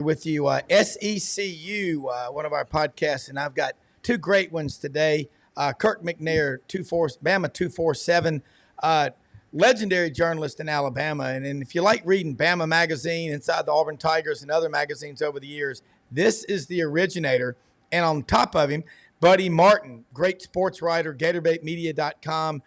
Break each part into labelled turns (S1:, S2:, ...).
S1: with you, SECU, one of our podcasts, and I've got two great ones today. Kirk McNair, 24 Bama 247, legendary journalist in Alabama, and if you like reading Bama magazine, Inside the Auburn Tigers, and other magazines over the years, this is the originator. And on top of him, Buddy Martin, great sports writer, GatorbaitMedia.com.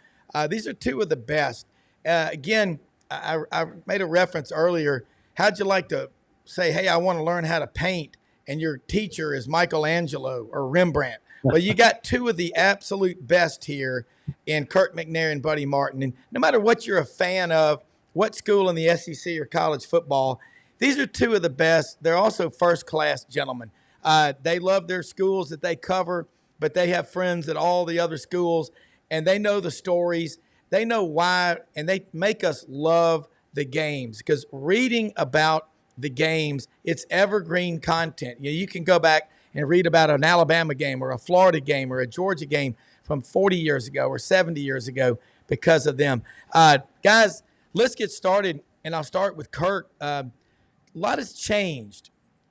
S1: These are two of the best. Again, I made a reference earlier. How'd you like to say, hey, I want to learn how to paint, and your teacher is Michelangelo or Rembrandt? Well, you got two of the absolute best here in Kirk McNair and Buddy Martin. And no matter what you're a fan of, what school in the SEC or college football, these are two of the best. They're also first-class gentlemen. They love their schools that they cover, but they have friends at all the other schools, and they know the stories. They know why, and they make us love the games, because reading about the games, it's evergreen content. You can go back and read about an Alabama game or a Florida game or a Georgia game from 40 years ago or 70 years ago because of them. Guys, let's get started, and I'll start with Kirk. A lot has changed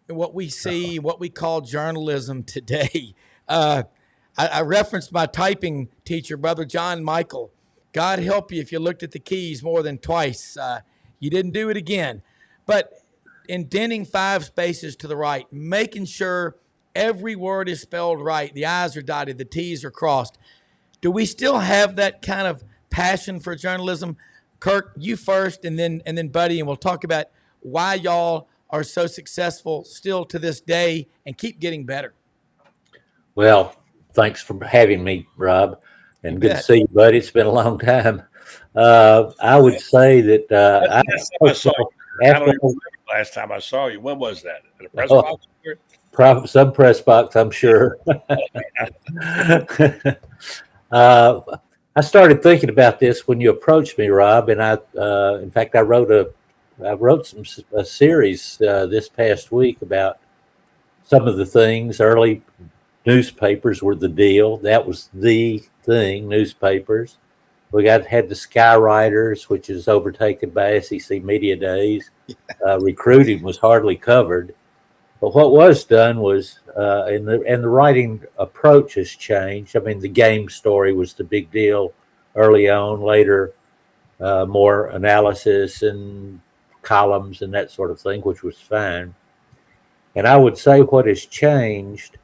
S1: in what we see, what we call journalism today. I referenced my typing teacher, Brother John Michael. God help you if you looked at the keys more than twice. You didn't do it again. But indenting 5 spaces to the right, making sure every word is spelled right, the I's are dotted, the T's are crossed. Do we still have that kind of passion for journalism? Kirk, you first, and then Buddy, and we'll talk about why y'all are so successful still to this day and keep getting better.
S2: Well, thanks for having me, Rob, and good to see you, buddy. It's been a long time. I would say that
S3: last time I saw you. When was that? At a press box?
S2: Some press box, I'm sure. I started thinking about this when you approached me, Rob, and in fact, I wrote a series this past week about some of the things. Early newspapers were the deal. That was the thing, newspapers. We had the Skywriters, which is overtaken by SEC Media Days. Recruiting was hardly covered. But what was done was, and the writing approach has changed. I mean, the game story was the big deal early on. Later, more analysis and columns and that sort of thing, which was fine. And I would say what has changed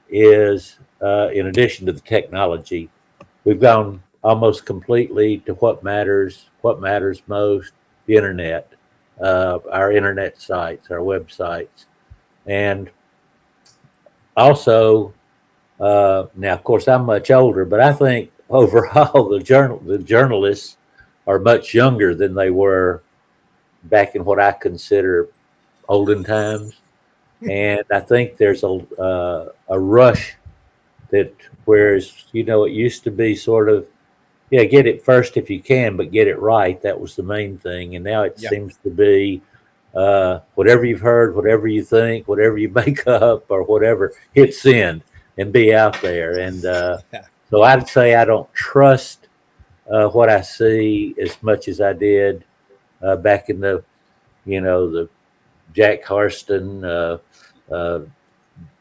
S2: is, in addition to the technology, we've gone almost completely to what matters most, the internet, our internet sites, our websites. And also, now, of course, I'm much older, but I think overall the journalists are much younger than they were back in what I consider olden times. And I think there's a rush that, whereas, it used to be sort of, get it first if you can, but get it right. That was the main thing. And now it seems to be whatever you've heard, whatever you think, whatever you make up or whatever, hit send and be out there. And so I'd say I don't trust what I see as much as I did back in the Jack Harston,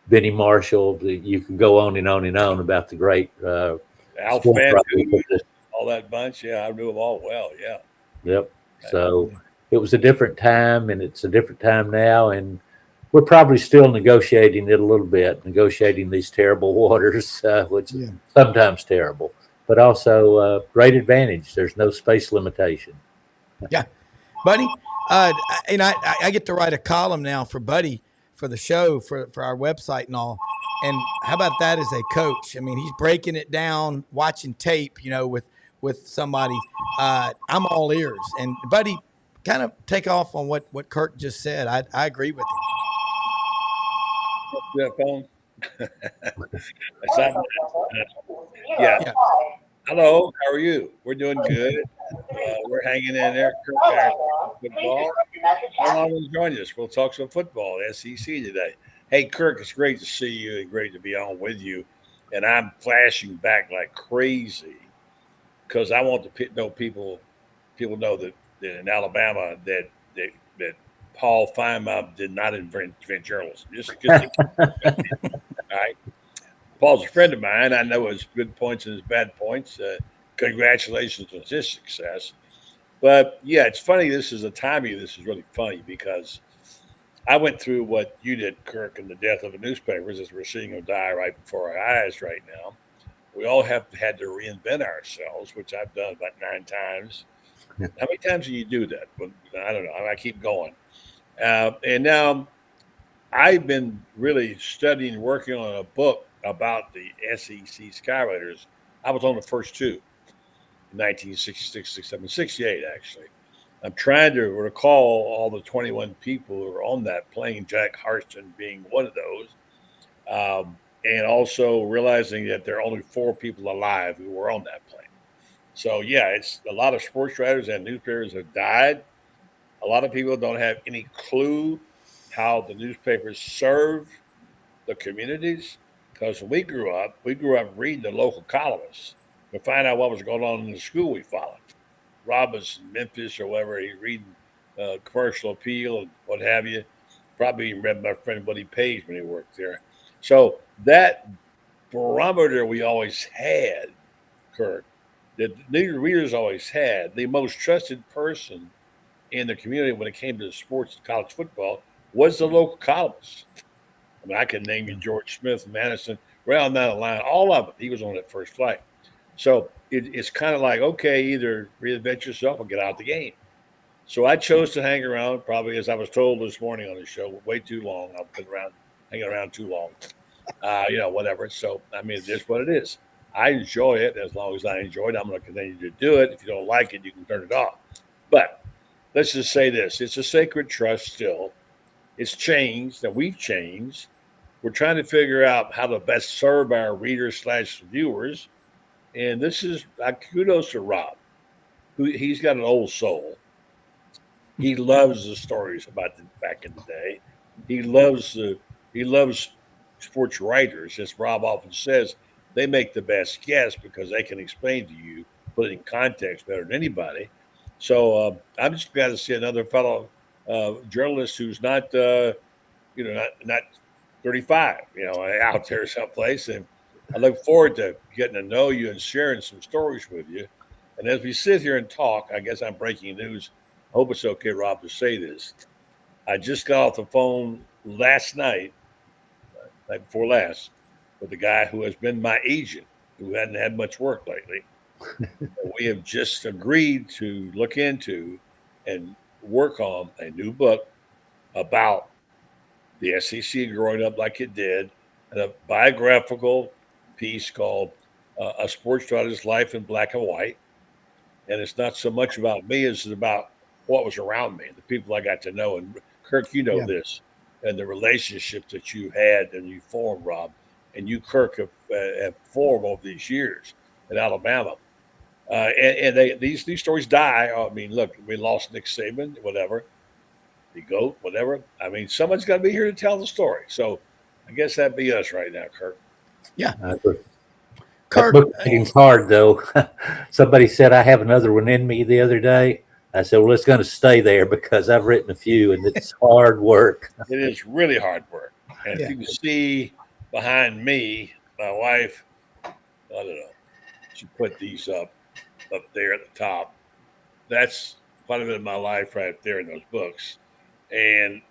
S2: Benny Marshall. You can go on and on and on about the great
S3: Al Fantu, all that bunch. Yeah, I knew them all well. Yeah.
S2: Yep. So it was a different time, and it's a different time now, and we're probably still negotiating it a little bit, negotiating these terrible waters, which is sometimes terrible, but also great advantage. There's no space limitation.
S1: Yeah, Buddy. And I get to write a column now for Buddy for the show, for our website and all. And how about that as a coach? I mean, he's breaking it down, watching tape, with somebody. I'm all ears. And Buddy, kind of take off on what Kirk just said. I agree with
S3: you. Yeah, phone. Yeah. Hello, how are you? We're doing good. We're hanging in there. Kirk, football. Come on and join us. We'll talk some football, SEC today. Hey, Kirk, it's great to see you and great to be on with you. And I'm flashing back like crazy because I want to know people know that in Alabama that Paul Feinbaum did not invent journalism. Just all right. Paul's a friend of mine. I know his good points and his bad points. Congratulations on his success. But yeah, it's funny. This is really funny because I went through what you did, Kirk, and the death of the newspapers as we're seeing them die right before our eyes right now. We all have had to reinvent ourselves, which I've done about 9 times. How many times do you do that? Well, I don't know. I keep going. And now I've been really studying, working on a book about the SEC Skyriders. I was on the first two in 1966, 67, 68, actually. I'm trying to recall all the 21 people who were on that plane, Jack Harston being one of those, and also realizing that there are only 4 people alive who were on that plane. So, yeah, it's a lot of sports writers and newspapers have died. A lot of people don't have any clue how the newspapers serve the communities. Because when we grew up reading the local columnists to find out what was going on in the school we followed. Robinson, Memphis, or wherever, he's reading Commercial Appeal and what have you. Probably even read my friend Buddy Page when he worked there. So that barometer we always had, Kirk, that the readers always had, the most trusted person in the community when it came to sports and college football was the local columnist. I mean, I can name you George Smith, Madison, right on down the line, all of it. He was on that first flight. So it's kind of like, okay, either reinvent yourself or get out of the game. So I chose to hang around, probably as I was told this morning on the show, way too long. I've been hanging around too long, whatever. So, I mean, it is what it is. I enjoy it. As long as I enjoy it, I'm going to continue to do it. If you don't like it, you can turn it off. But let's just say this. It's a sacred trust still. It's changed, that we've changed. We're trying to figure out how to best serve our readers/viewers. And this is kudos to Rob, who he's got an old soul. He loves the stories about back in the day. He loves sports writers, as Rob often says. They make the best guests because they can explain to you, put it in context better than anybody. So I'm just glad to see another fellow journalist who's not 35, out there someplace. And I look forward to getting to know you and sharing some stories with you. And as we sit here and talk, I guess I'm breaking news. I hope it's okay, Rob, to say this. I just got off the phone last night before last, with the guy who has been my agent, who hadn't had much work lately. We have just agreed to look into and work on a new book about the SEC growing up like it did, and a biographical piece called A Sports Writer's Life in Black and White. And it's not so much about me as it's about what was around me, the people I got to know. And Kirk, this, and the relationships that you had and you formed, Rob, and you, Kirk, have formed over these years in Alabama. These stories die. I mean, look, we lost Nick Saban, whatever, the GOAT, whatever. I mean, someone's got to be here to tell the story. So I guess that'd be us right now, Kirk.
S1: Yeah.
S2: Kirk, it's hard, though. Somebody said I have another one in me the other day. I said, well, it's going to stay there because I've written a few, and it's hard work.
S3: It is really hard work. And if you can see behind me, my wife, I don't know, she put these up there at the top. That's quite a bit of my life right there in those books. And,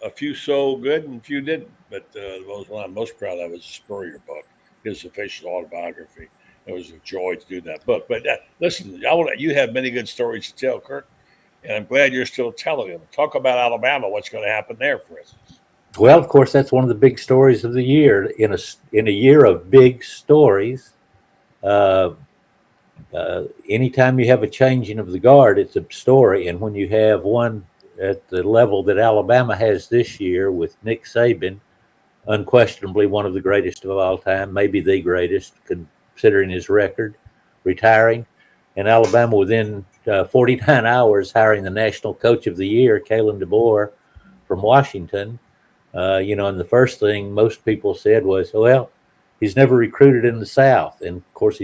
S3: a few so good and a few didn't. But the one I'm most proud of is the Spurrier book, his official autobiography. It was a joy to do that book. But listen, you have many good stories to tell, Kirk, and I'm glad you're still telling them. Talk about Alabama, what's going to happen there, for instance.
S2: Well, of course, that's one of the big stories of the year. In a year of big stories, anytime you have a changing of the guard, it's a story. And when you have one at the level that Alabama has this year with Nick Saban, unquestionably one of the greatest of all time, maybe the greatest, considering his record, retiring, and Alabama within 49 hours hiring the National Coach of the Year, Kalen DeBoer, from Washington. And the first thing most people said was, well, he's never recruited in the South. And of course,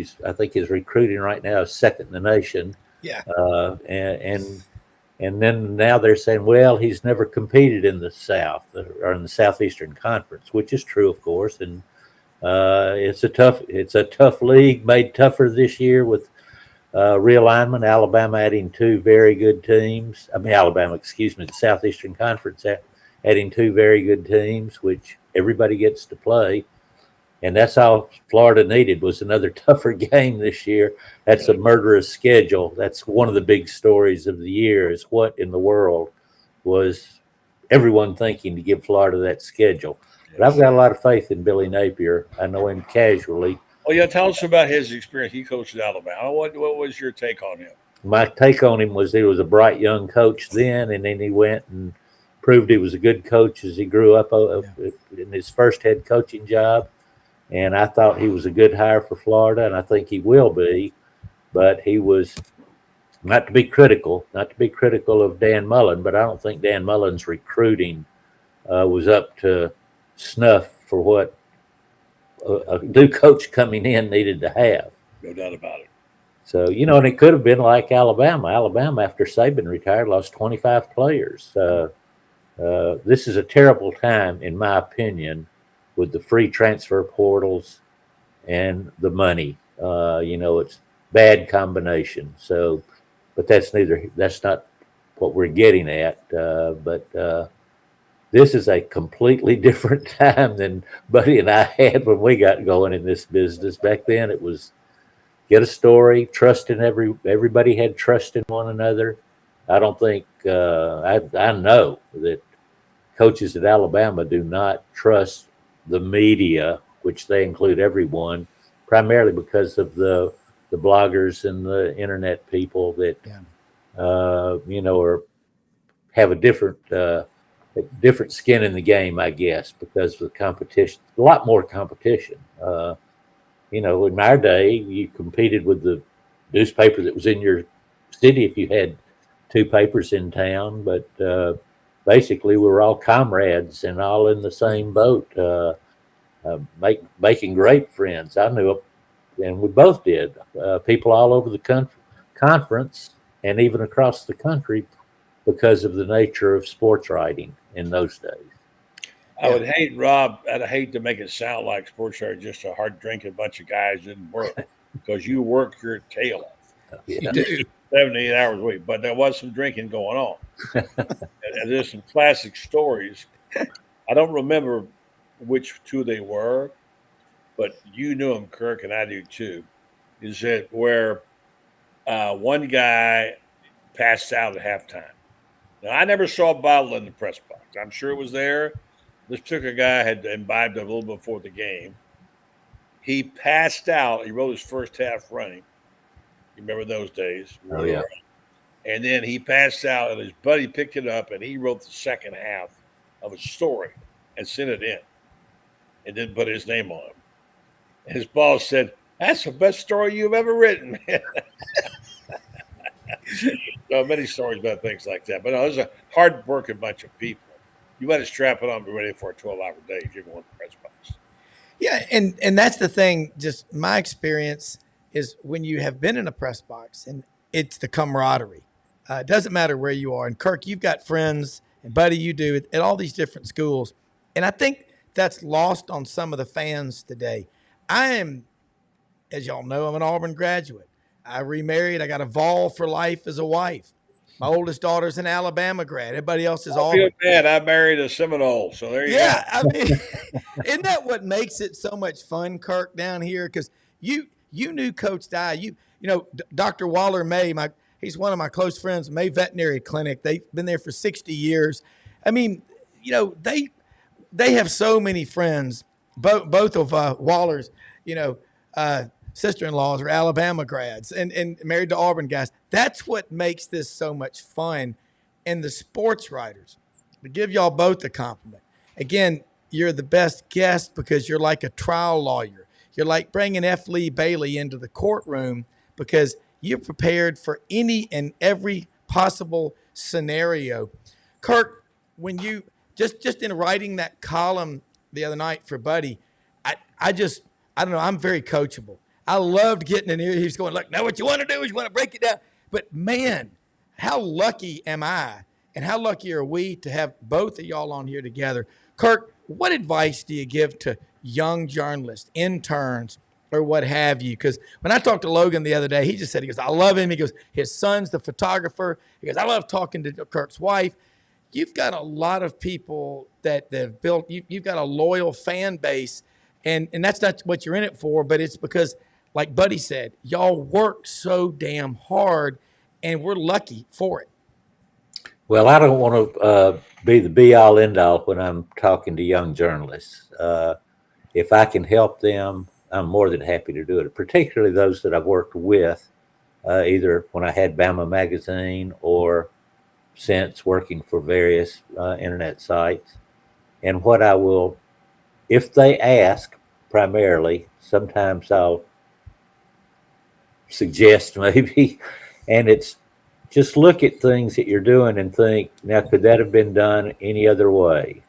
S2: And then now they're saying, well, he's never competed in the South or in the Southeastern Conference, which is true, of course. And it's a tough league, made tougher this year with realignment. Alabama adding two very good teams. The Southeastern Conference adding two very good teams, which everybody gets to play. And that's all Florida needed was another tougher game this year. That's a murderous schedule. That's one of the big stories of the year is what in the world was everyone thinking to give Florida that schedule. But I've got a lot of faith in Billy Napier. I know him casually.
S3: Oh, yeah. Tell us about his experience. He coached at Alabama. What was your take on him?
S2: My take on him was he was a bright young coach then, and then he went and proved he was a good coach as he grew up in his first head coaching job. And I thought he was a good hire for Florida, and I think he will be. But he was not to be critical of Dan Mullen, but I don't think Dan Mullen's recruiting was up to snuff for what a new coach coming in needed to have.
S3: No doubt about it.
S2: So, and it could have been like Alabama. Alabama, after Saban retired, lost 25 players. This is a terrible time, in my opinion, with the free transfer portals and the money. It's bad combination. So, but that's not what we're getting at. But this is a completely different time than Buddy and I had when we got going in this business. Back then it was get a story, trust in everybody had trust in one another. I don't think, I know that coaches at Alabama do not trust the media, which they include everyone, primarily because of the bloggers and the internet people that have a different skin in the game, I guess, because of the competition. A lot more competition. In our day, you competed with the newspaper that was in your city if you had two papers in town, but basically we were all comrades and all in the same boat, making great friends. I knew, and we both did, people all over the conference and even across the country because of the nature of sports writing in those days.
S3: I would hate, Rob, I'd hate to make it sound like sports writing just a hard drinking bunch of guys didn't work because you work your tail off.
S1: You do.
S3: 78 hours a week, but there was some drinking going on. And there's some classic stories. I don't remember which two they were, but you knew them, Kirk, and I do too. Is that where one guy passed out at halftime? Now, I never saw a bottle in the press box. I'm sure it was there. This particular guy had imbibed a little before the game. He passed out. He wrote his first half running. You remember those days?
S2: Oh, yeah.
S3: And then he passed out, and his buddy picked it up, and he wrote the second half of a story and sent it in and didn't put his name on it. And his boss said, "That's the best story you've ever written, man." So many stories about things like that. But no, it was a hard-working bunch of people. You got to strap it on and be ready for a 12-hour day if you want the press box.
S1: Yeah, and that's the thing. Just my experience is when you have been in a press box, and it's the camaraderie. It doesn't matter where you are. And Kirk, you've got friends, and Buddy, you do at all these different schools. And I think that's lost on some of the fans today. I am, as y'all know, I'm an Auburn graduate. I remarried. I got a Vol for life as a wife. My oldest daughter's an Alabama grad. Everybody else is Auburn.
S3: I feel bad. I married a Seminole, so there you go.
S1: Yeah, I mean, isn't that what makes it so much fun, Kirk, down here? Because you knew Coach Dye. You know, Dr. Waller May, he's one of my close friends, May Veterinary Clinic. They've been there for 60 years. I mean, they have so many friends. Both of Waller's, sister-in-laws are Alabama grads and married to Auburn guys. That's what makes this so much fun. And the sports writers, to give y'all both a compliment. Again, you're the best guest because you're like a trial lawyer. You're like bringing F. Lee Bailey into the courtroom because you're prepared for any and every possible scenario. Kirk, when you just in writing that column the other night for Buddy, I don't know, I'm very coachable. I loved getting in here. He was going, look, now what you want to do is you want to break it down. But, man, how lucky am I and how lucky are we to have both of y'all on here together? Kirk, what advice do you give to young journalists, interns, or what have you? Because when I talked to Logan the other day, he just said, he goes, I love him. He goes, his son's the photographer. He goes, I love talking to Kirk's wife. You've got a lot of people that have built, you've got a loyal fan base, and that's not what you're in it for, but it's because, like Buddy said, y'all work so damn hard, and we're lucky for it.
S2: Well, I don't want to be the be-all, end-all when I'm talking to young journalists. If I can help them, I'm more than happy to do it, particularly those that I've worked with, either when I had Bama Magazine or since working for various internet sites. And what I will, if they ask primarily, sometimes I'll suggest maybe, and it's just look at things that you're doing and think, now, could that have been done any other way?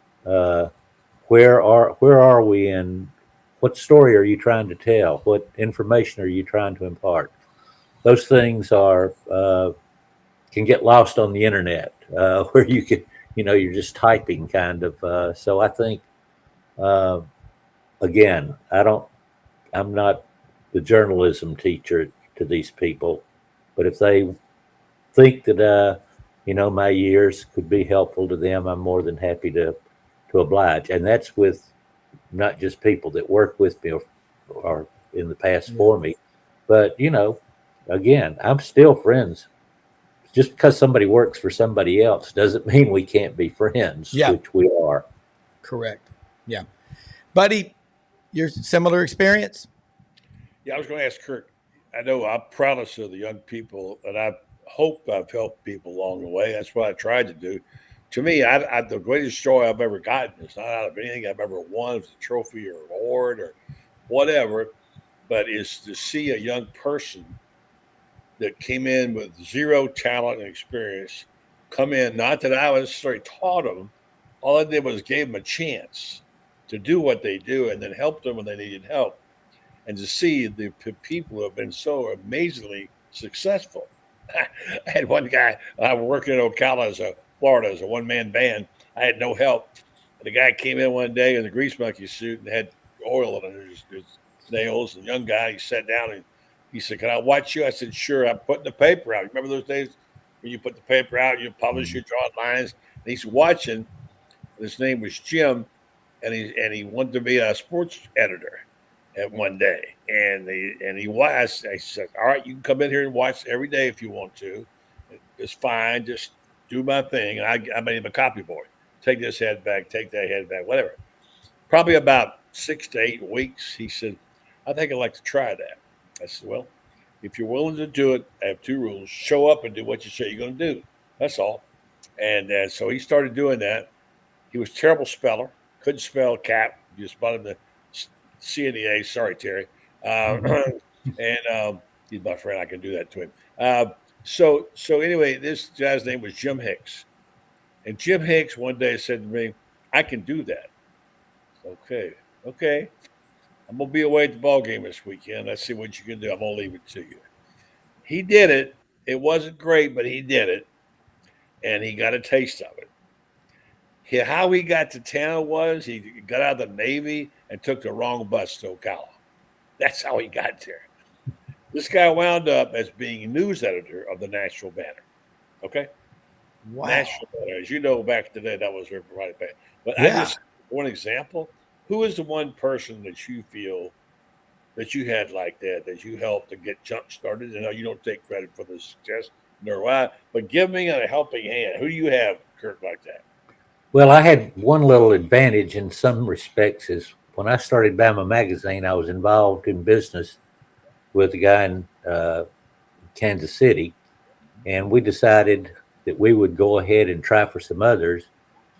S2: Where are we in, what story are you trying to tell? What information are you trying to impart? Those things are, can get lost on the internet, where you can, you're just typing kind of. So I think, again, I'm not the journalism teacher to these people, but if they think that, my years could be helpful to them, I'm more than happy to oblige. And that's with not just people that work with me or in the past for me, but, again, I'm still friends. Just because somebody works for somebody else doesn't mean we can't be friends, which we are.
S1: Correct. Yeah. Buddy, your similar experience?
S3: Yeah, I was going to ask Kirk. I know I'm proudest of the young people, and I hope I've helped people along the way. That's what I tried to do. To me, the greatest joy I've ever gotten is not out of anything I've ever won, it's a trophy or award or whatever, but is to see a young person that came in with zero talent and experience come in. Not that I necessarily taught them. All I did was gave them a chance to do what they do and then help them when they needed help. And to see the people who have been so amazingly successful. I had one guy, I was working in Ocala, Florida, as a one-man band. I had no help. And the guy came in one day in a grease monkey suit and had oil in his nails. And the young guy, he sat down and he said, "Can I watch you?" I said, "Sure." I'm putting the paper out. Remember those days when you put the paper out, you publish, you draw lines. And he's watching. His name was Jim, and he wanted to be a sports editor at one day. And he watched. I said, "All right, you can come in here and watch every day if you want to. It's fine. Just do my thing." And I made him a copy boy. Take this head back, take that head back, whatever. Probably about 6 to 8 weeks, he said, "I think I'd like to try that." I said, "Well, if you're willing to do it, I have 2 rules. Show up and do what you say you're going to do. That's all." And so he started doing that. He was a terrible speller. Couldn't spell cap. Just bought him the CNEA. Sorry, Terry. And he's my friend. I can do that to him. So anyway, this guy's name was Jim Hicks. And Jim Hicks one day said to me, "I can do that." Okay. I'm going to be away at the ball game this weekend. Let's see what you can do. I'm going to leave it to you. He did it. It wasn't great, but he did it. And he got a taste of it. How he got to town was he got out of the Navy and took the wrong bus to Ocala. That's how he got there. This guy wound up as being news editor of the Nashville Banner. Okay?
S1: Wow.
S3: Nashville Banner. As you know, back in the day, that was very provided by. But I just, one example, who is the one person that you feel that you had like that you helped to get jump started? And you don't take credit for the success, nor why, but give me a helping hand. Who do you have, Kirk, like that?
S2: Well, I had one little advantage in some respects is when I started Bama Magazine, I was involved in business with a guy in Kansas City, and we decided that we would go ahead and try for some others.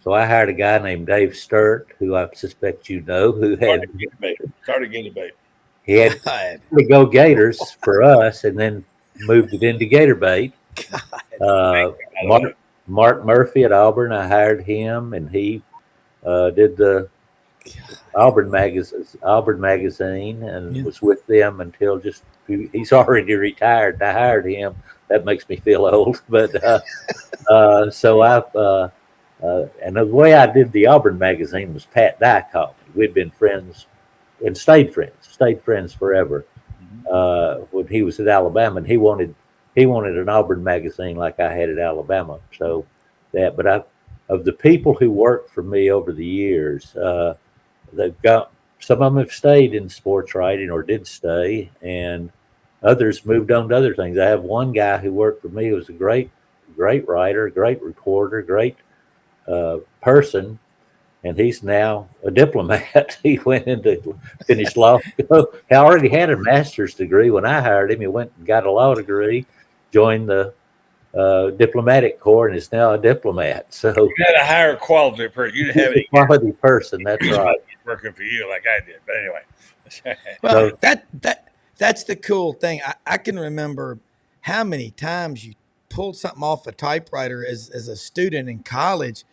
S2: So I hired a guy named Dave Sturt, who I suspect you know, who had
S3: started getting bait.
S2: He had to go Gators for us, and then moved it into Gator Bait. Mark Murphy at Auburn, I hired him, and he did the Auburn magazine, and was with them until he's already retired. I hired him that makes me feel old. But so and the way I did the Auburn magazine was Pat Dye called me. We'd been friends and stayed friends forever. When he was at Alabama, and he wanted an Auburn magazine like I had at Alabama. So of the people who worked for me over the years, they've got some of them have stayed in sports writing or did stay, and others moved on to other things. I have one guy who worked for me who was a great writer, great reporter, great person, and he's now a diplomat. He went into finished law. He already had a master's degree when I hired him. He went and got a law degree, joined the diplomatic corps, and is now a diplomat. So
S3: you had a higher quality person. You didn't have any
S2: quality person. That's right.
S3: Working for you like I did. But anyway,
S1: well, that's the cool thing. I can remember how many times you pulled something off a typewriter as a student in college.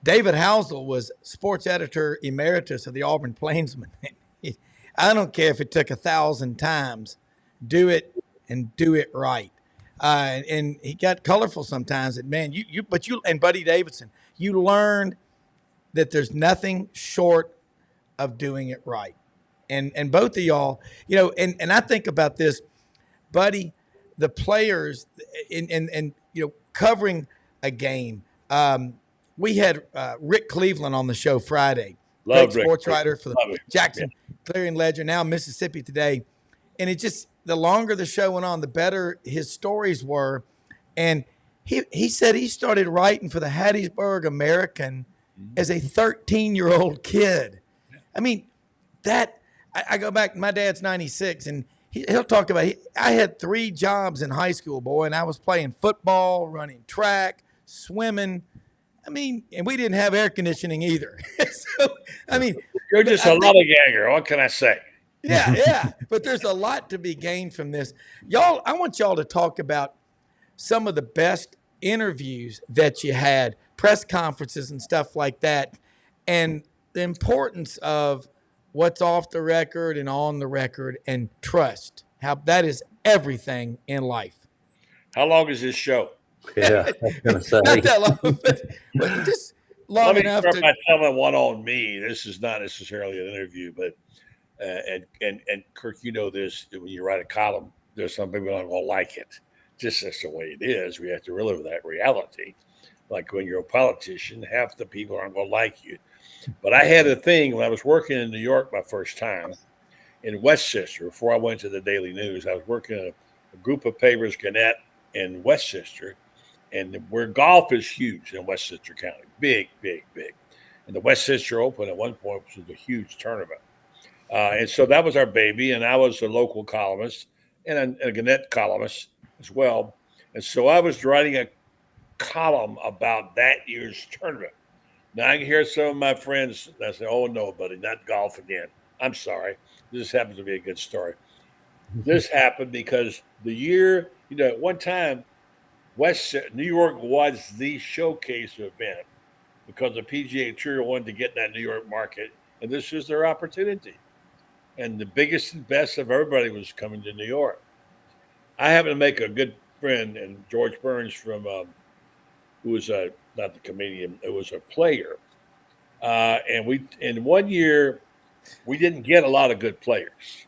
S1: David Housel was sports editor emeritus of the Auburn Plainsman. I don't care if it took 1,000 times, do it and do it right. And he got colorful sometimes. And man, but and Buddy Davidson, you learned that there's nothing short of doing it right. And both of y'all, and I think about this, Buddy, the players and covering a game. We had Rick Cleveland on the show Friday. Great sports writer for the Jackson Clarion Ledger, now Mississippi Today. And it just, the longer the show went on, the better his stories were. And he said he started writing for the Hattiesburg American as a 13-year-old kid. I mean, I go back, my dad's 96, and he'll talk about, I had 3 jobs in high school, boy, and I was playing football, running track, swimming. I mean, and we didn't have air conditioning either. So, I mean,
S3: you're just a lollygager. What can I say?
S1: Yeah. But there's a lot to be gained from this. Y'all, I want y'all to talk about some of the best interviews that you had, press conferences and stuff like that, and the importance of what's off the record and on the record, and trust. How that is everything in life.
S3: How long is this show?
S2: Yeah, I was going to say.
S1: Not that long, but just long enough.
S3: Let me start by telling one on me. This is not necessarily an interview, but and Kirk, you know this. When you write a column, there's some people aren't going to like it. Just that's the way it is. We have to live with that reality. Like when you're a politician, half the people aren't going to like you. But I had a thing when I was working in New York my first time in Westchester. Before I went to the Daily News, I was working in a group of papers, Gannett in Westchester. And where golf is huge in Westchester County, big. And the Westchester Open at one point was a huge tournament. And so that was our baby. And I was a local columnist and a Gannett columnist as well. And so I was writing a column about that year's tournament. Now I can hear some of my friends that say, "Oh no, buddy, not golf again." I'm sorry. This happens to be a good story. This happened because the year, at one time, New York was the showcase event because the PGA Tour wanted to get in that New York market, and this was their opportunity. And the biggest and best of everybody was coming to New York. I happened to make a good friend, and George Burns from, who was not the comedian, it was a player. And in 1 year, we didn't get a lot of good players.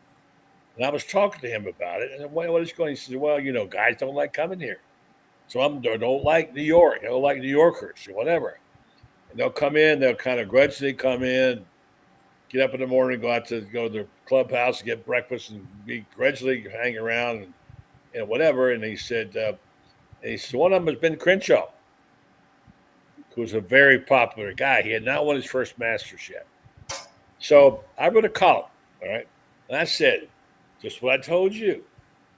S3: And I was talking to him about it, and what is going? He says, "Well, guys don't like coming here. Some don't like New York. They don't like New Yorkers or whatever. And they'll come in. They'll kind of grudgingly come in, get up in the morning, go to the clubhouse, get breakfast, and be grudgingly hang around and whatever." And he said, one of them has been Crenshaw, who was a very popular guy. He had not won his first Masters yet. So I wrote a column, all right? And I said, just what I told you.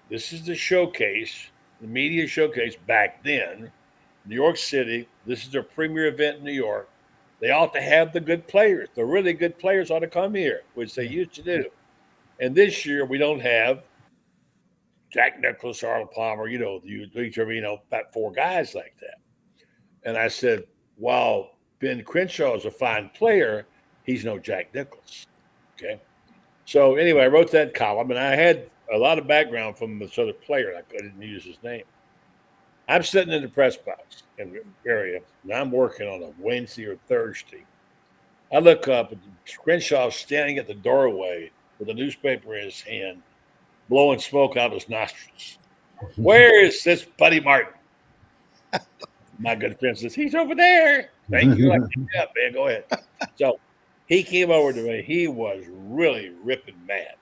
S3: This is the showcase, the media showcase back then, New York City. This is their premier event in New York. They ought to have the good players. The really good players ought to come here, which they used to do. And this year we don't have Jack Nicklaus, Arnold Palmer, about 4 guys like that. And I said, while Ben Crenshaw is a fine player, he's no Jack Nicklaus. Okay. So anyway, I wrote that column, and I had a lot of background from this other player. I couldn't use his name. I'm sitting in the press box in the area, and I'm working on a Wednesday or Thursday. I look up, and Crenshaw's standing at the doorway with a newspaper in his hand, blowing smoke out of his nostrils. Where is this Buddy Martin? My good friend says, he's over there. Thank you. Yeah, man, go ahead. So he came over to me. He was really ripping mad.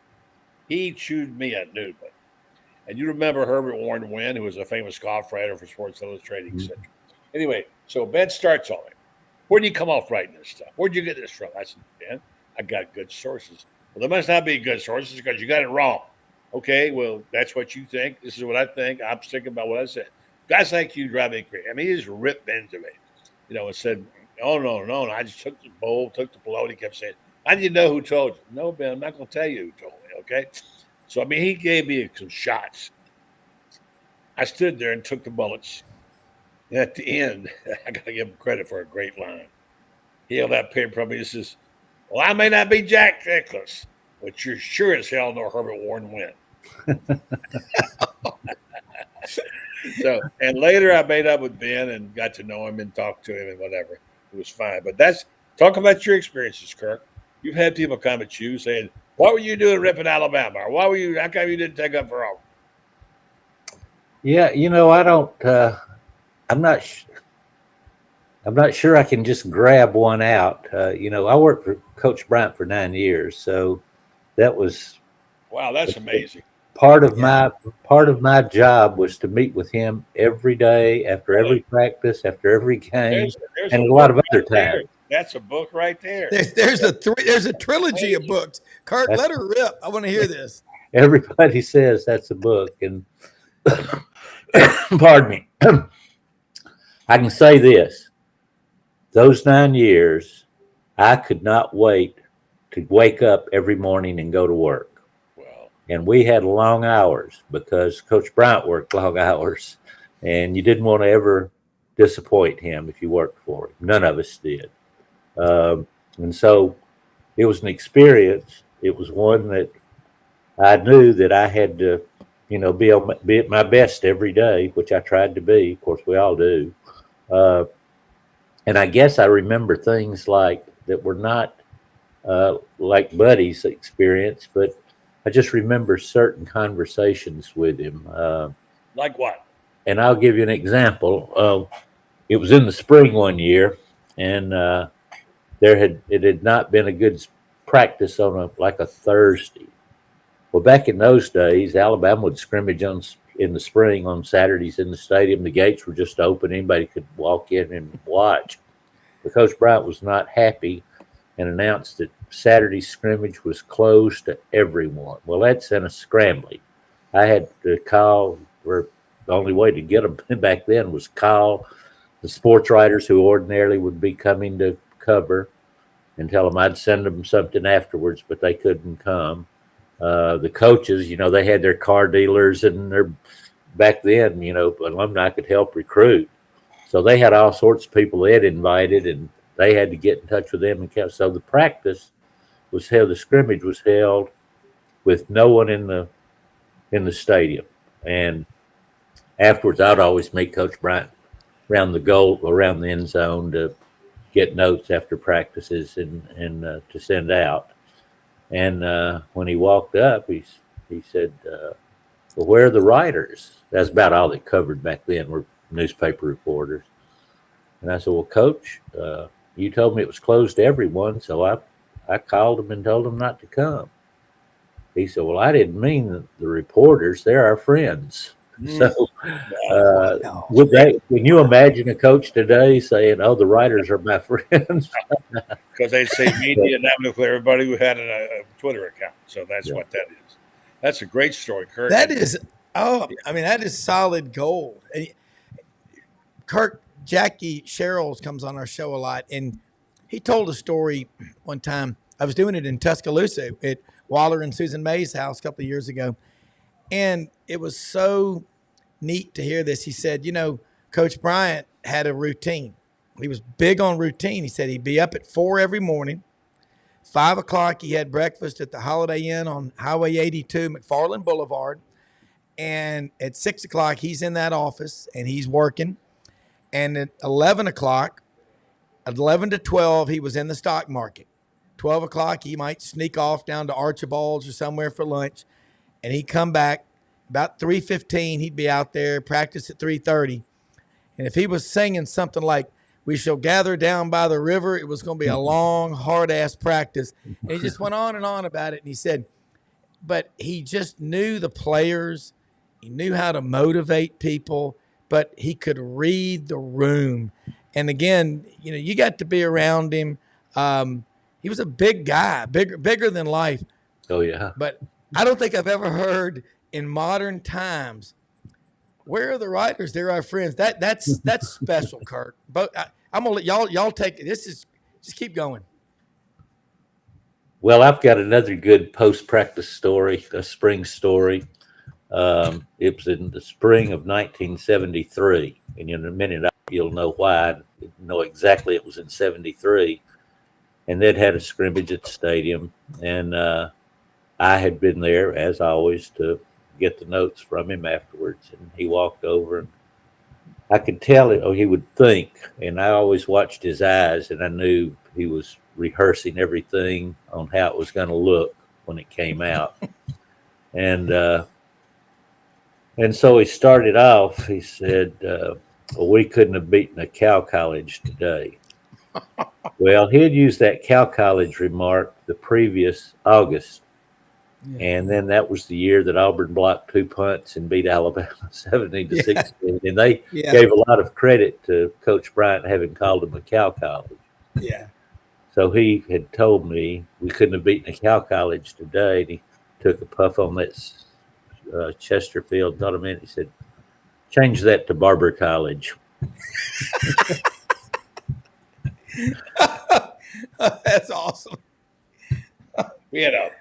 S3: He chewed me a new one. And you remember Herbert Warren Wynn, who was a famous golf writer for Sports Illustrated, etc. Anyway, so Ben starts on it. Where do you come off writing this stuff? Where'd you get this from? I said, Ben, I got good sources. Well, there must not be good sources because you got it wrong. Okay, well, that's what you think. This is what I think. I'm sticking by what I said. Guys like you drive me crazy. I mean, he just ripped into me, and said, oh, no. And I just took the bowl, took the blow, and he kept saying, I need to know who told you. No, Ben, I'm not going to tell you who told me, okay? So, I mean, he gave me some shots. I stood there and took the bullets. And at the end, I got to give him credit for a great line. He held that paper from me. He says, well, I may not be Jack Nicklaus, but you're sure as hell know Herbert Warren Wynn. So, and later I made up with Ben and got to know him and talk to him and whatever. It was fine. But talk about your experiences, Kirk. You've had people come at you saying, what were you doing ripping Alabama? Or how come you didn't take up for Auburn?
S2: Yeah, I don't, I'm not sure I can just grab one out. I worked for Coach Browne for 9 years. So that was.
S3: Wow, that's amazing.
S2: Part of my job was to meet with him every day, after every practice, after every game,
S3: there's
S2: and a lot of other times.
S3: That's a book right there.
S1: There's a trilogy of books. Kirk, let her rip. I want to hear this.
S2: Everybody says that's a book, and pardon me. I can say this: those 9 years, I could not wait to wake up every morning and go to work. And we had long hours because Coach Browne worked long hours, and you didn't want to ever disappoint him if you worked for him. None of us did. And so it was an experience. It was one that I knew that I had to, be at my best every day, which I tried to be. Of course, we all do. And I guess I remember things like that were not like Buddy's experience, but I just remember certain conversations with him.
S3: Like what?
S2: And I'll give you an example. It was in the spring one year, and it had not been a good practice on a Thursday. Well, back in those days, Alabama would scrimmage in the spring on Saturdays in the stadium. The gates were just open; anybody could walk in and watch. But Coach Browne was not happy and announced that Saturday's scrimmage was closed to everyone. Well, that sent us scrambling. I had to call, or the only way to get them back then was call the sports writers who ordinarily would be coming to cover and tell them I'd send them something afterwards, but they couldn't come. The coaches, they had their car dealers, and back then, alumni could help recruit. So they had all sorts of people they had invited, and they had to get in touch with them. And so the practice was held, the scrimmage was held with no one in the stadium. And afterwards, I'd always meet Coach Browne around the end zone to get notes after practices and to send out. And when he walked up, he said, well, where are the writers? That's about all they covered back then, were newspaper reporters. And I said, well, Coach, you told me it was closed to everyone, so I called them and told them not to come. He said, well, I didn't mean the reporters. They're our friends. So can you imagine a coach today saying, oh, the writers are my friends?
S3: Because they'd say media and that with everybody who had a Twitter account. So that's what that is. That's a great story, Kirk.
S1: That is solid gold. And Kirk, Jackie Sherrills comes on our show a lot, and he told a story one time. I was doing it in Tuscaloosa at Waller and Susan May's house a couple of years ago, and it was so neat to hear this. He said, Coach Bryant had a routine. He was big on routine. He said he'd be up at 4 every morning. 5:00, he had breakfast at the Holiday Inn on Highway 82, McFarland Boulevard. And at 6 o'clock, he's in that office and he's working. And at 11 o'clock, 11 to 12, he was in the stock market. 12 o'clock, he might sneak off down to Archibald's or somewhere for lunch. And he'd come back about 3:15. He'd be out there, practice at 3:30. And if he was singing something like, "We shall gather down by the river," it was going to be a long, hard-ass practice. And he just went on and on about it. And he said, but he just knew the players. He knew how to motivate people, but he could read the room. And again, you got to be around him. He was a big guy, bigger than life.
S2: Oh, yeah.
S1: But I don't think I've ever heard in modern times, "Where are the writers? They're our friends." That's special, Kirk. But I'm gonna let y'all take it. Just keep going.
S2: Well, I've got another good post-practice story, a spring story. It was in the spring of 1973, and in a minute you'll know why. I know exactly it was in 73, and they'd had a scrimmage at the stadium, and I had been there, as always, to get the notes from him afterwards, and he walked over, and I could tell it, he would think, and I always watched his eyes, and I knew he was rehearsing everything on how it was going to look when it came out. And so he started off, he said, "Well, we couldn't have beaten a Cal College today." Well, he had used that Cal College remark the previous August. Yeah. And then that was the year that Auburn blocked 2 punts and beat Alabama 70-16. And they gave a lot of credit to Coach Bryant having called him a Cal College.
S1: Yeah.
S2: So he had told me we couldn't have beaten a Cal College today. And he took a puff on that Chesterfield, thought a minute. He said, "Change that to Barber College."
S1: That's awesome.
S3: We had a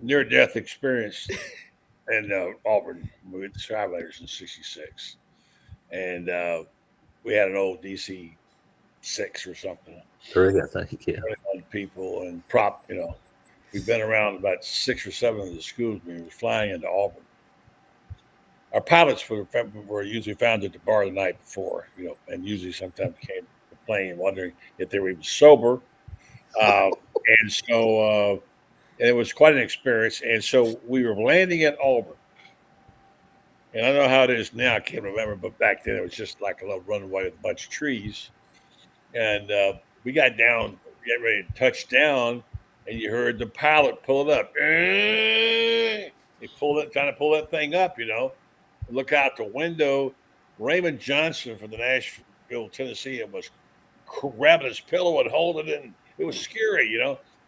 S3: near-death experience in Auburn with the Travelers in '66, and we had an old DC 6 or something.
S2: 3, I think, yeah.
S3: People and prop, we've been around about 6 or 7 of the schools when we were flying into Auburn. Our pilots were usually found at the bar the night before, and usually sometimes came to the plane wondering if they were even sober. And so it was quite an experience. And so we were landing at Auburn. And I don't know how it is now, I can't remember, but back then it was just like a little runway with a bunch of trees. And we got down, getting ready to touch down, and you heard the pilot pull it up. He pulled it, trying to pull that thing up, Look out the window. Raymond Johnson from the Nashville, Tennessee, was grabbing his pillow and holding it, and it was scary,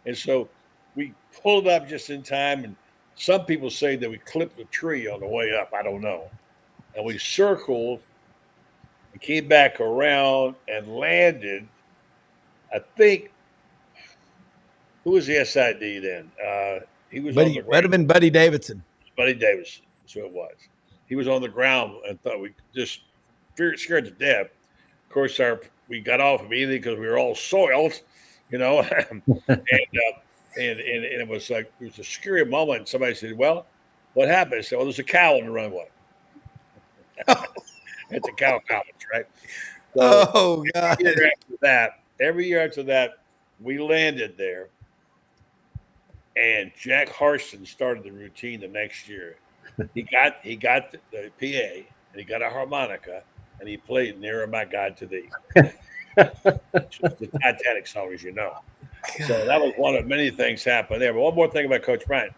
S3: And so we pulled up just in time, and some people say that we clipped the tree on the way up. I don't know. And we circled and came back around and landed. I think, who was the SID then? He was on the ground.
S1: Might have been Buddy Davidson.
S3: Buddy Davidson, that's who it was. He was on the ground and thought we just scared to death. Of course, we got off immediately because we were all soiled, and it was like, it was a scary moment. And somebody said, "Well, what happened?" I said, "Well, there's a cow on the runway." At the Cow College, right? So
S1: God!
S3: Every year after that, we landed there, and Jack Harston started the routine the next year. He got the PA, and he got a harmonica, and he played "Nearer My God to Thee." The Titanic song, as you know. So that was one of many things happened there. But one more thing about Coach Bryant.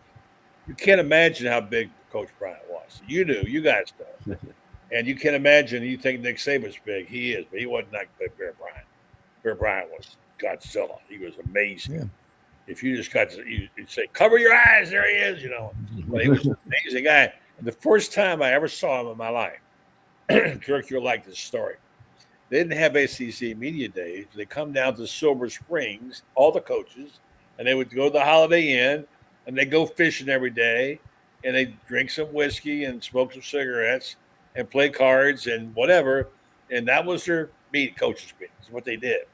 S3: You can't imagine how big Coach Bryant was. You do. You guys know. And you can imagine, you think Nick Saban's big. He is, but he wasn't like Bear Bryant. Bear Bryant was Godzilla. He was amazing. Yeah. If you just you'd say, "Cover your eyes, there he is," But he was an amazing guy. And the first time I ever saw him in my life, Kirk, you'll like this story. They didn't have ACC media days. They come down to Silver Springs, all the coaches, and they would go to the Holiday Inn, and they go fishing every day, and they drink some whiskey and smoke some cigarettes and play cards and whatever. And that was their coaches' meetings, what they did.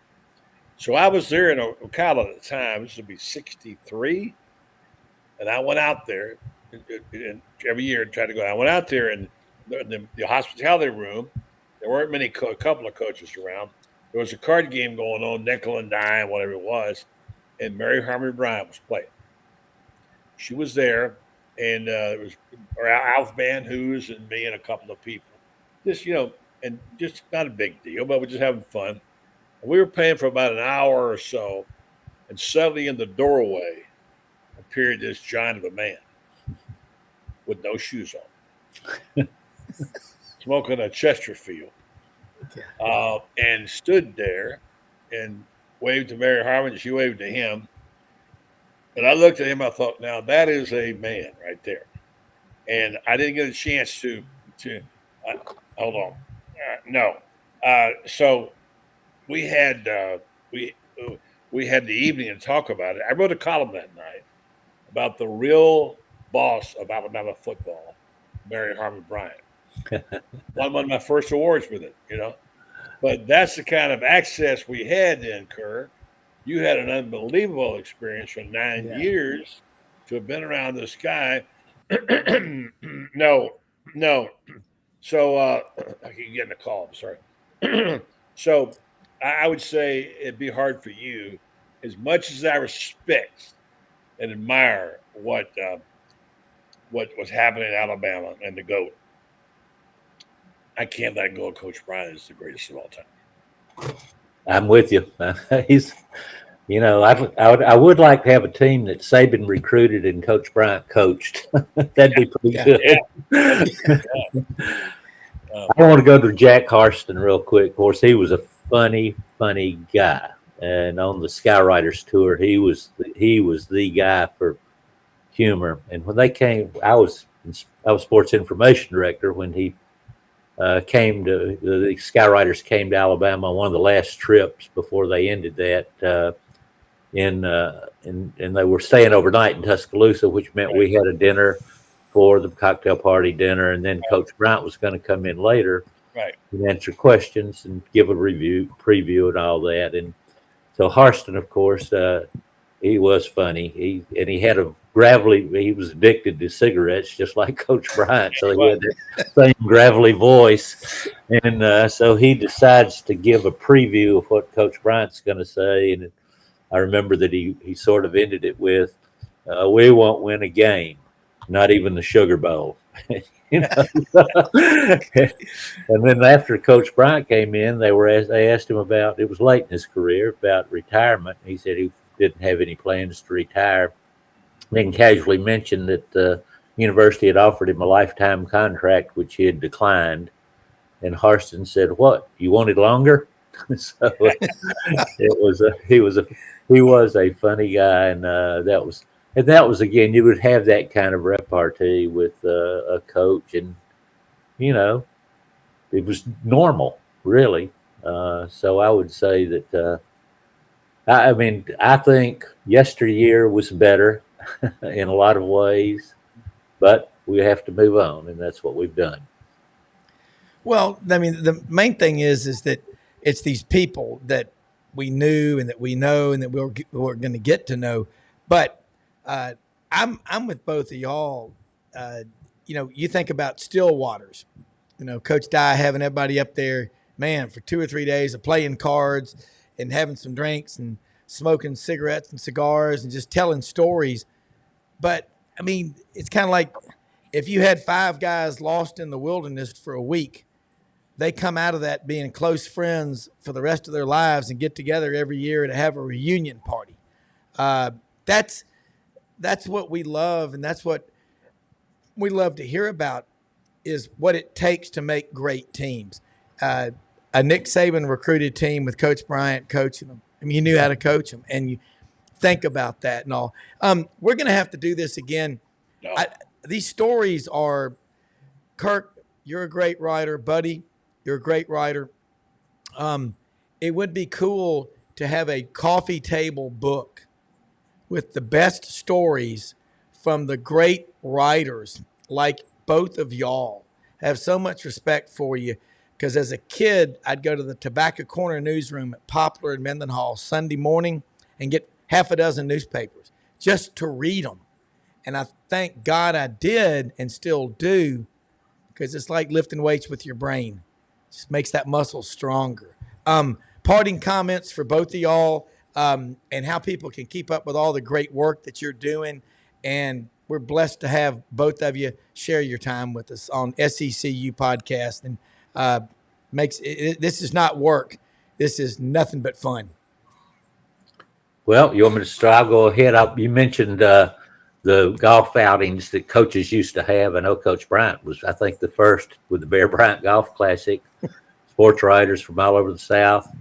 S3: So I was there in Ocala at the time. This would be 63. And I went out there, and every year try to go. I went out there and the hospitality room. There weren't many, a couple of coaches around. There was a card game going on, nickel and dime, whatever it was, and Mary Harmony Browne was playing. She was there, and it was Alf Van Hoos and me and a couple of people. Just and just not a big deal, but we're just having fun. And we were playing for about an hour or so, and suddenly in the doorway appeared this giant of a man with no shoes on, smoking a Chesterfield, and stood there and waved to Mary Harmon. She waved to him. And I looked at him. I thought, now that is a man right there. And I didn't get a chance to hold on. No. So we had we had the evening to talk about it. I wrote a column that night about the real boss of Alabama football, Mary Harmon Bryant. Won one of my first awards with it, But that's the kind of access we had then, Kirk. You had an unbelievable experience for 9 years to have been around this guy. No. So I keep getting a call. I'm sorry. So I would say it'd be hard for you, as much as I respect and admire what was happening in Alabama and the GOAT. I can't let go of Coach Browne as the greatest of all time.
S2: I'm with you. He's, I would like to have a team that Saban recruited and Coach Bryant coached. That'd be pretty good. Yeah. I want to go to Jack Harston real quick. Of course, he was a funny guy, and on the Skywriters tour, he was the guy for humor. And when they came, I was sports information director when he came to the Skywriters came to Alabama on one of the last trips before they ended that. And they were staying overnight in Tuscaloosa, which meant we had a dinner for the cocktail party dinner, and then Coach Bryant was going to come in later and answer questions and give a preview and all that. And so Harston, of course, he was funny. He had a he was addicted to cigarettes, just like Coach Bryant. So he had that same gravelly voice. And so he decides to give a preview of what Coach Bryant's going to say. And I remember that he sort of ended it with, we won't win a game, not even the Sugar Bowl. And then after Coach Bryant came in, they asked him about, it was late in his career, about retirement. He said he didn't have any plans to retire. Then casually mentioned that the university had offered him a lifetime contract, which he had declined. And Harston said, "What? You wanted longer?" So he was a funny guy, and that was again, you would have that kind of repartee with a coach, and it was normal, really. So I would say that I think yesteryear was better in a lot of ways, but we have to move on, and that's what we've done.
S1: Well, I mean, the main thing is that it's these people that we knew and that we know and that we're going to get to know. But I'm with both of y'all. You think about Stillwaters. Coach Dye having everybody up there, man, for 2 or 3 days of playing cards and having some drinks and smoking cigarettes and cigars and just telling stories. But, I mean, it's kind of like if you had 5 guys lost in the wilderness for a week, they come out of that being close friends for the rest of their lives and get together every year to have a reunion party. That's what we love, and that's what we love to hear about, is what it takes to make great teams. A Nick Saban recruited team with Coach Bryant coaching them. I mean, you knew how to coach them, and you think about that and all. We're going to have to do this again.
S3: No.
S1: These stories are, Kirk, you're a great writer. Buddy, you're a great writer. It would be cool to have a coffee table book with the best stories from the great writers like both of y'all. I have so much respect for you, because as a kid, I'd go to the Tobacco Corner newsroom at Poplar and Mendenhall Sunday morning and get half a dozen newspapers just to read them. And I thank God I did and still do, because it's like lifting weights with your brain. It just makes that muscle stronger. Parting comments for both of y'all, and how people can keep up with all the great work that you're doing. And we're blessed to have both of you share your time with us on SECU podcast. And this is not work. This is nothing but fun.
S2: Well, you want me to start? I'll go ahead. You mentioned the golf outings that coaches used to have. I know Coach Bryant was, I think, the first with the Bear Bryant Golf Classic. Sports writers from all over the South,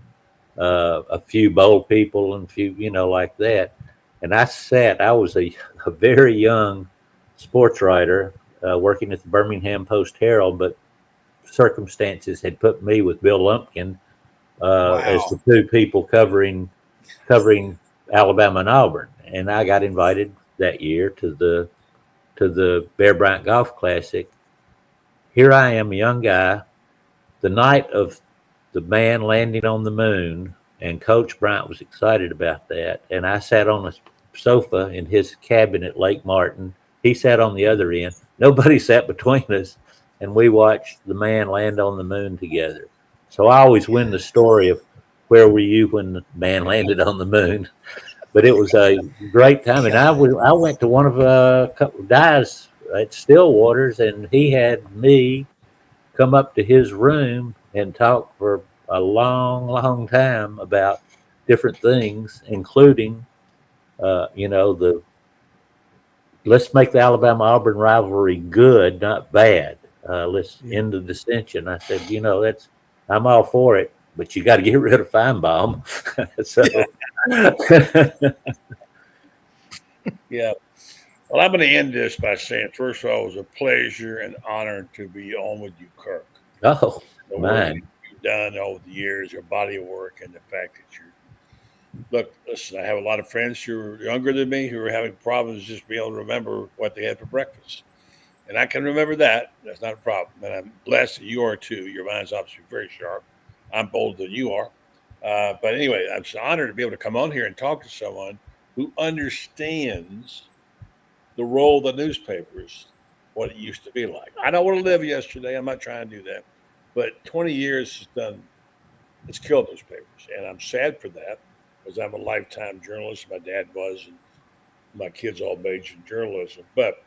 S2: a few bowl people and a few, like that. And I was a very young sports writer working at the Birmingham Post-Herald, but circumstances had put me with Bill Lumpkin as the two people covering Alabama and Auburn. And I got invited that year to the Bear Bryant Golf Classic. Here I am, a young guy, the night of the man landing on the moon, and Coach Bryant was excited about that. And I sat on a sofa in his cabin at Lake Martin. He sat on the other end. Nobody sat between us, and we watched the man land on the moon together. So I always win the story of where were you when the man landed on the moon. But it was a great time. And I went to one of a couple of guys at Stillwater's, and he had me come up to his room and talk for a long, long time about different things, including, let's make the Alabama-Auburn rivalry good, not bad. Let's end the dissension. I said, I'm all for it, but you got to get rid of Feinbaum. So,
S3: yeah. Well, I'm going to end this by saying, first of all, it was a pleasure and honor to be on with you, Kirk.
S2: Oh,
S3: the
S2: man.
S3: work you've done over the years, your body of work, and the fact that listen, I have a lot of friends who are younger than me who are having problems just being able to remember what they had for breakfast. And I can remember that. That's not a problem. And I'm blessed that you are too. Your mind's obviously very sharp. I'm bolder than you are. But anyway, I'm so honored to be able to come on here and talk to someone who understands the role of the newspapers, what it used to be like. I don't want to live yesterday. I'm not trying to do that. But 20 years it's killed newspapers. And I'm sad for that because I'm a lifetime journalist. My dad was, and my kids all majored in journalism. But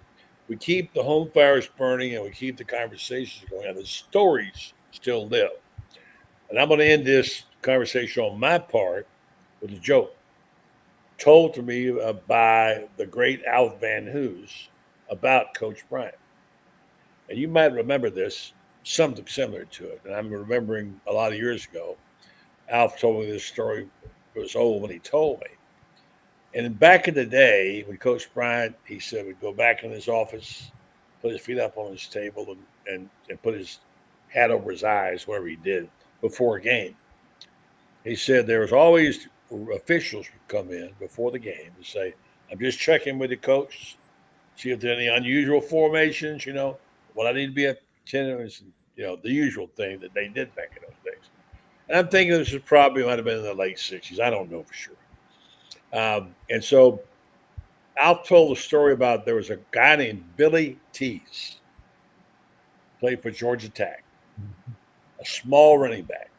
S3: we keep the home fires burning and we keep the conversations going on. The stories still live. And I'm going to end this conversation on my part with a joke told to me by the great Alf Van Hoos about Coach Bryant. And you might remember this, something similar to it. And I'm remembering a lot of years ago, Alf told me this story. It was old when he told me. And back in the day, when Coach Bryant, he said, would go back in his office, put his feet up on his table and put his hat over his eyes, whatever he did before a game. He said there was always officials would come in before the game and say, I'm just checking with the coach, see if there are any unusual formations, what I need to be attending, the usual thing that they did back in those days. And I'm thinking this probably might have been in the late 60s. I don't know for sure. And so Alf told a story about there was a guy named Billy Tease, played for Georgia Tech, a small running back.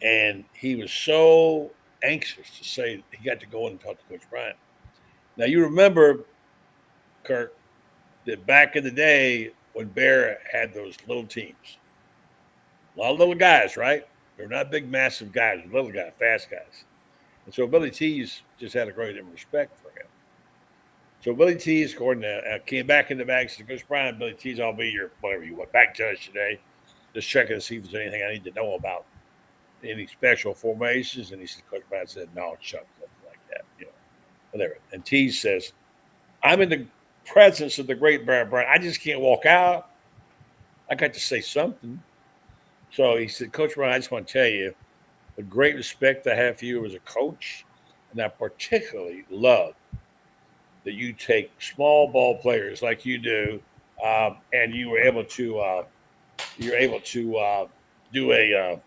S3: And he was so anxious to say he got to go in and talk to Coach Bryant. Now, you remember, Kirk, that back in the day when Bear had those little teams, a lot of little guys, right? They're not big, massive guys, they're little guys, fast guys. And so Billy Tease just had a great deal of respect for him. So Billy Tease, came back in the bag and said, Coach Bryant, Billy Tease, I'll be your whatever you want, back judge today. Just checking to see if there's anything I need to know about any special formations. And he said, Coach Bryant said, no, Chuck, nothing like that, whatever. And Tease says, I'm in the presence of the great Bear Bryant. I just can't walk out. I got to say something. So he said, Coach Bryant, I just want to tell you the great respect I have for you as a coach. And I particularly love that you take small ball players like you do, and you were able to do a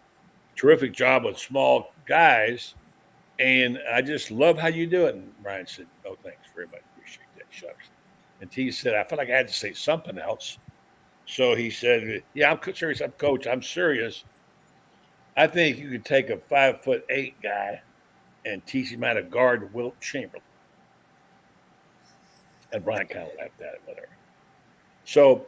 S3: terrific job with small guys. And I just love how you do it. And Ryan said, "Oh, thanks very much. Appreciate that, shucks." And T said, I felt like I had to say something else. So he said, yeah, I'm serious. I'm coach. I'm serious. I think you could take a 5'8" guy and teach him how to guard Wilt Chamberlain. And Brian kind of laughed at it, whatever. So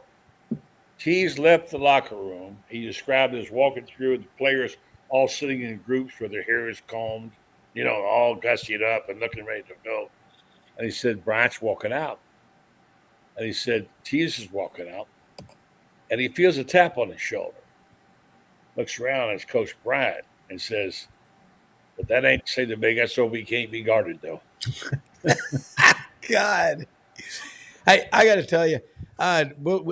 S3: T's left the locker room. He described as walking through the players all sitting in groups where their hair is combed, all gussied up and looking ready to go. And he said, Bryant's walking out. And he said, T's is walking out. And he feels a tap on his shoulder. Looks around at Coach Bryant and says, but that ain't to say the big SOB can't be guarded, though.
S1: God. Hey, I got to tell you,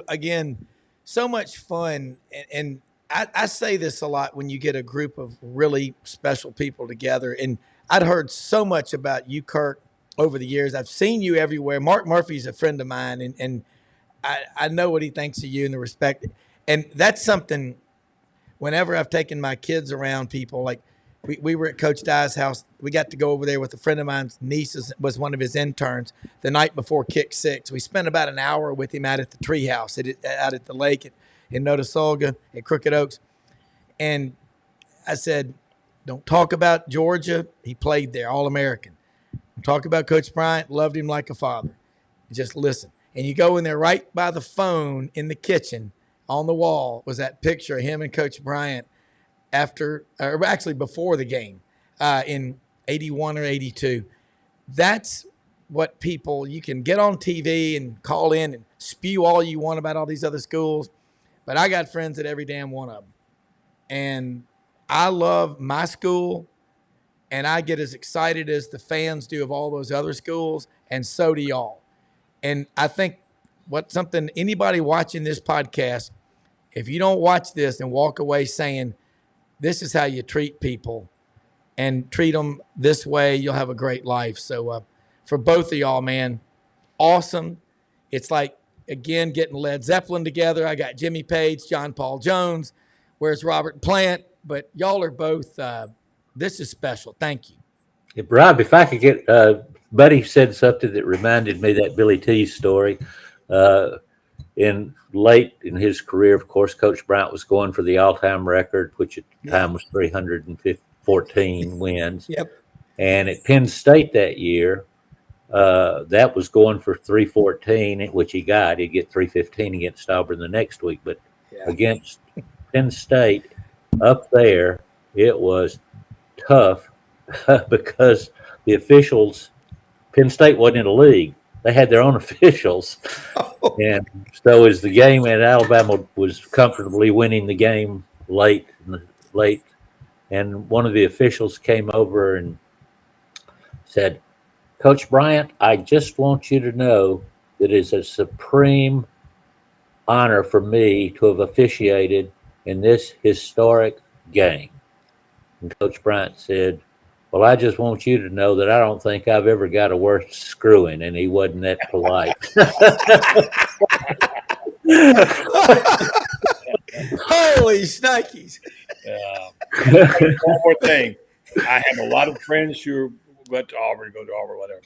S1: again, so much fun. And I say this a lot when you get a group of really special people together. And I'd heard so much about you, Kirk, over the years. I've seen you everywhere. Mark Murphy's a friend of mine, and I know what he thinks of you and the respect. And that's something, whenever I've taken my kids around people, like we were at Coach Dye's house. We got to go over there with a friend of mine's niece was one of his interns the night before Kick 6. We spent about an hour with him out at the treehouse out at the lake in Notasulga at Crooked Oaks. And I said, don't talk about Georgia. He played there, All-American. Don't talk about Coach Bryant. Loved him like a father. Just listen. And you go in there right by the phone in the kitchen on the wall was that picture of him and Coach Bryant before the game in 81 or 82. That's what people, you can get on TV and call in and spew all you want about all these other schools, but I got friends at every damn one of them. And I love my school, and I get as excited as the fans do of all those other schools, and so do y'all. And I think anybody watching this podcast, if you don't watch this and walk away saying, this is how you treat people and treat them this way, you'll have a great life. So for both of y'all, man, awesome. It's like, again, getting Led Zeppelin together. I got Jimmy Page, John Paul Jones. Where's Robert Plant? But y'all are both, this is special. Thank you.
S2: Hey, Rob, if I could get, Buddy said something that reminded me of that Billy T story. Late in his career, of course, Coach Bryant was going for the all-time record, which at the time was 314 wins.
S1: Yep.
S2: And at Penn State that year, that was going for 314, which he got. He'd get 315 against Auburn the next week. But against Penn State up there, it was tough because the officials, Penn State wasn't in a league. They had their own officials. And so as the game at Alabama was comfortably winning the game late, and one of the officials came over and said, Coach Bryant, I just want you to know that it's a supreme honor for me to have officiated in this historic game. And Coach Bryant said, well, I just want you to know that I don't think I've ever got a worse screwing, and he wasn't that polite.
S1: Holy shnikes.
S3: One more thing. I have a lot of friends who went to Auburn, go to Auburn, whatever.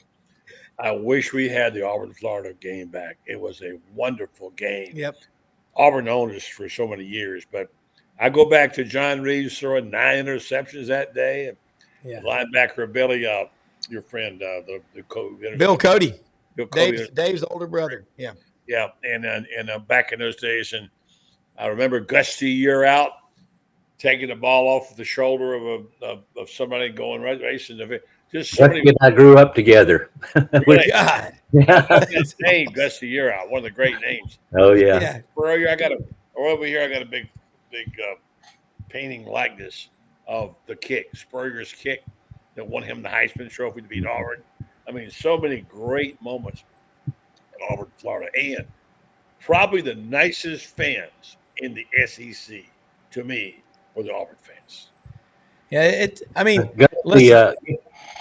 S3: I wish we had the Auburn-Florida game back. It was a wonderful game.
S1: Yep.
S3: Auburn owned us for so many years, but I go back to John Reeves throwing 9 interceptions that day. And linebacker Billy, your friend,
S1: Bill Cody.
S3: Bill Cody.
S1: Dave's older brother. Yeah.
S3: Yeah, and back in those days, and I remember Gusty year out taking the ball off the shoulder of somebody going racing. Just somebody.
S2: Gusty and I grew up together.
S3: Really?
S1: God.
S3: His name, Gusty year out, one of the great names.
S2: Oh yeah.
S3: Over here, I got a big painting likeness of the kick, Spurrier's kick that won him the Heisman Trophy to beat Auburn. I mean, so many great moments in Auburn, Florida, and probably the nicest fans in the SEC to me were the Auburn fans.
S1: Yeah,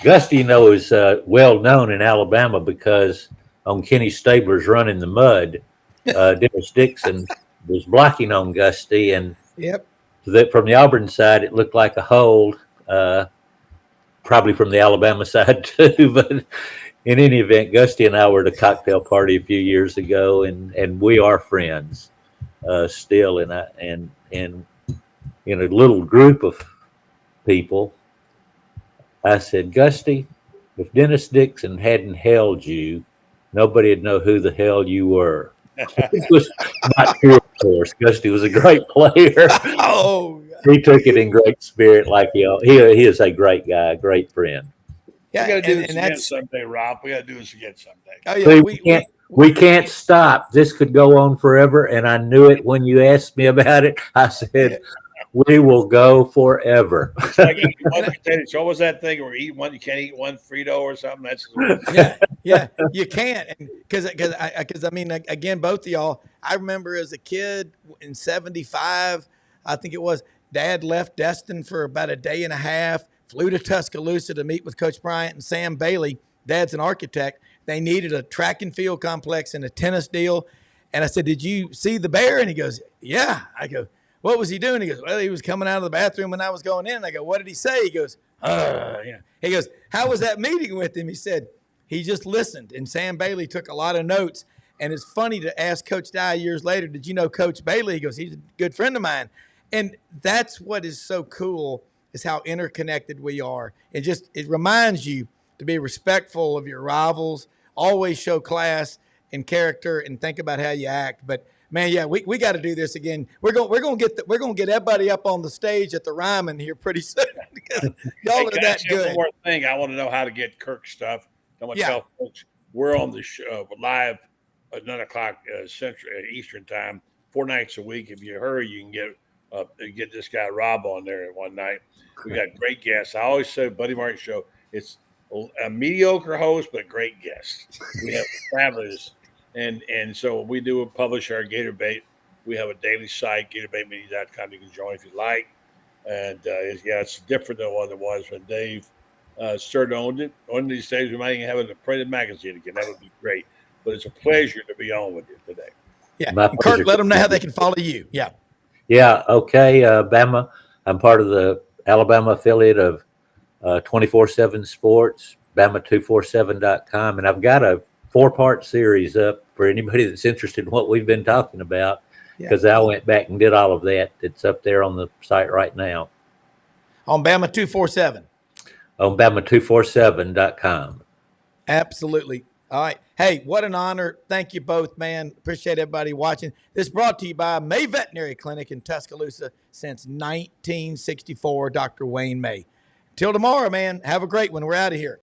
S2: Gusty, is well known in Alabama because on Kenny Stabler's Run in the Mud, Dennis Dixon was blocking on Gusty, and from the Auburn side, it looked like a hold. Probably from the Alabama side too, but in any event, Gusty and I were at a cocktail party a few years ago, and we are friends still. And in a little group of people, I said, Gusty, if Dennis Dixon hadn't held you, nobody'd know who the hell you were. It was not true, of course. Gusty was a great player.
S1: Oh,
S2: he took it in great spirit, like he is a great guy, a great friend.
S3: Yeah, we got to do this again someday, Rob. We got to do this again someday.
S1: Oh yeah,
S2: See, we can't stop. This could go on forever, and I knew it when you asked me about it. I said, we will go forever.
S3: Like what was that thing where you can't eat one Frito or something? That's
S1: yeah, you can't, because I mean, again, both of y'all. I remember as a kid in '75, I think it was. Dad left Destin for about a day and a half. Flew to Tuscaloosa to meet with Coach Bryant and Sam Bailey. Dad's an architect. They needed a track and field complex and a tennis deal. And I said, did you see the bear? And he goes, yeah. I go, what was he doing? He goes, well, he was coming out of the bathroom when I was going in. And I go, what did he say? He goes, yeah. He goes, how was that meeting with him? He said, he just listened. And Sam Bailey took a lot of notes. And it's funny to ask Coach Dye years later, did you know Coach Bailey? He goes, he's a good friend of mine. And that's what is so cool, is how interconnected we are. It reminds you to be respectful of your rivals, always show class and character, and think about how you act. But man, yeah, we got to do this again. We're going to get everybody up on the stage at the Ryman here pretty soon, because y'all are that good.
S3: One more thing, I want to know how to get Kirk stuff. I want to tell folks we're on the show live at 9:00 Central Eastern time, 4 nights a week. If you hurry, you can get this guy Rob on there one night. We got great guests. I always say Buddy Martin show, it's a mediocre host but great guests. We have fabulous, and so we do publish our Gator Bait. We have a daily site, GatorBaitMedia.com. You can join if you like, and it's different than what it was when Dave Stern owned it. One of these days we might even have it in a printed magazine again. That would be great. But it's a pleasure to be on with you today.
S1: Yeah, Kirk, let them know how they can follow you. Yeah.
S2: Yeah, okay, Bama. I'm part of the Alabama affiliate of 24/7 Sports, Bama247.com, and I've got a 4-part series up for anybody that's interested in what we've been talking about, because I went back and did all of that. It's up there on the site right now.
S1: On Bama247.
S2: On Bama247.com.
S1: Absolutely. All right. Hey, what an honor. Thank you both, man. Appreciate everybody watching. This brought to you by May Veterinary Clinic in Tuscaloosa since 1964, Dr. Wayne May. Till tomorrow, man. Have a great one. We're out of here.